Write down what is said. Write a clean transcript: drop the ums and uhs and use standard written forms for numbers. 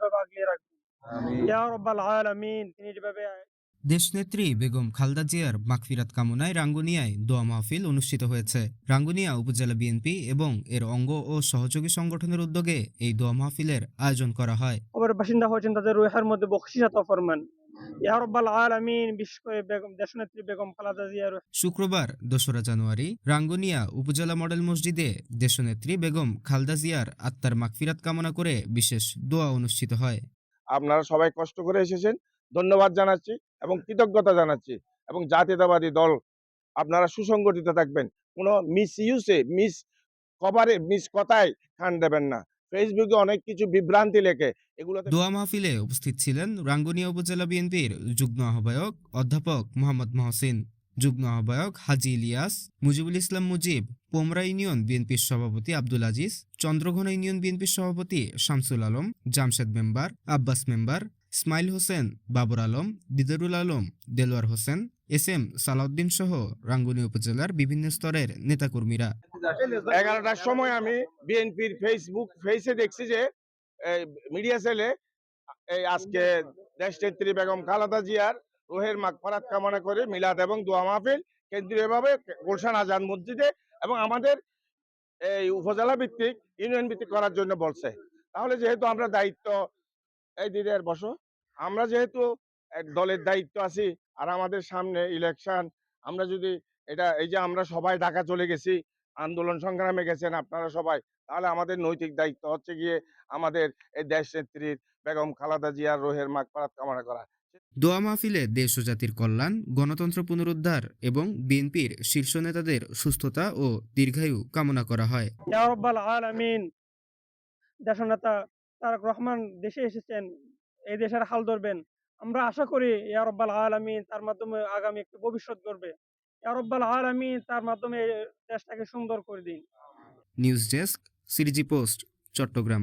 যেভাবে আগলিয়ে রাখবেন। ইয়া রাব্বাল আলামিন, তিনি যেভাবে দেশনেত্রী বেগম খালেদা জিয়ার মাগফিরাত কামনায় রাঙ্গুনিয়ায় দোয়া মাহফিল অনুষ্ঠিত হয়েছে। রাঙ্গুনিয়া উপজেলা বিএনপি এবং এর অঙ্গ ও সহযোগী সংগঠনের উদ্যোগে এই দোয়া মাহফিলের আয়োজন করা হয়। কবরের বাসিন্দা হয়েছেন, তাদের রুহের মধ্যে বখশিশ আতা ফরমান। ইয়া রাব্বাল আলামিন, বিশেষ করে দেশনেত্রী বেগম খালেদা জিয়ার শুক্রবার ২রা জানুয়ারি রাঙ্গুনিয়া উপজেলা মডেল মসজিদে দেশনেত্রী বেগম খালেদা জিয়ার আত্মার মাগফিরাত কামনা করে বিশেষ দোয়া অনুষ্ঠিত হয়। আপনারা সবাই কষ্ট করে এসেছেন, ধন্যবাদ জানাচ্ছি এবং কৃতজ্ঞতা জানাচ্ছি। এবং জাতীয়তাবাদী দল, আপনারা সুসংগঠিত থাকবেন, কোনো মিস কভারে মিস কথায় কান দেবেন না। ফেসবুকে অনেক কিছু বিভ্রান্তি লেখে, এগুলোতে দোয়া মাহফিলে উপস্থিত ছিলেন রাঙ্গুনিয়া উপজেলা বিএনপির যুগ্ম আহ্বায়ক অধ্যাপক মোহাম্মদ মহসিন, যুগ্ম আহ্বায়ক হাজী ইলিয়াস, মুজিবুল ইসলাম মুজিব, পোমরা ইউনিয়ন বিএনপির সভাপতি আব্দুল আজিজ, চন্দ্রঘোনা ইউনিয়ন বিএনপির সভাপতি Shamsul Alam, Jamshed member, Abbas member, Ismail Hossain, Babar Alam, Didarul Alam, Delowar Hossain, S M Salauddin সহ রাঙ্গুনিয়া উপজেলার বিভিন্ন স্তরের নেতাকর্মীরা। 11টার সময় আমি বিএনপির ফেসে দেখছি যে মিডিয়া সেলে আজকে দেশনেত্রী বেগম খালেদা জিয়ার রুহের মাগফিরাত কামনা করে মিলাদ এবং দোয়া মাহফিল কেন্দ্রীয়ভাবে গুলশান আজান মসজিদে এবং আমাদের এই উপজেলা ভিত্তিক ইউনিয়ন ভিত্তিক করার জন্য বলছে। তাহলে যেহেতু আমরা দায়িত্ব, এই দিদের বসো, আমরা যেহেতু এক দলের দায়িত্ব আছি আর আমাদের সামনে ইলেকশন, আমরা যদি এই যে আমরা সবাই ঢাকা চলে গেছি, আন্দোলন সংগ্রামে গেছেন আপনারা সবাই, তাহলে আমাদের নৈতিক দায়িত্ব হচ্ছে গিয়ে আমাদের এই দেশ নেত্রীর বেগম খালেদা জিয়ার রুহের মাগফিরাত কামনা করা। দোয়া মাহফিলে দেশ ও জাতির কল্যাণ, গণতন্ত্র পুনরুদ্ধার এবং বিএনপির শীর্ষ নেতাদের সুস্থতা ও দীর্ঘায়ু কামনা করা হয়। ইয়া রাব্বাল আলামিন, দেশনেতা তারেক রহমান দেশে এসেছেন, এই দেশের হাল ধরবেন। আমরা আশা করি ইয়া রাব্বাল আলামিন তার মাধ্যমে আগামী একটি ভবিষ্যৎ গড়বে। ইয়া রাব্বাল আলামিন তার মাধ্যমে দেশটাকে সুন্দর করে দিন। নিউজ ডেস্ক, সিরিজি পোস্ট, চট্টগ্রাম।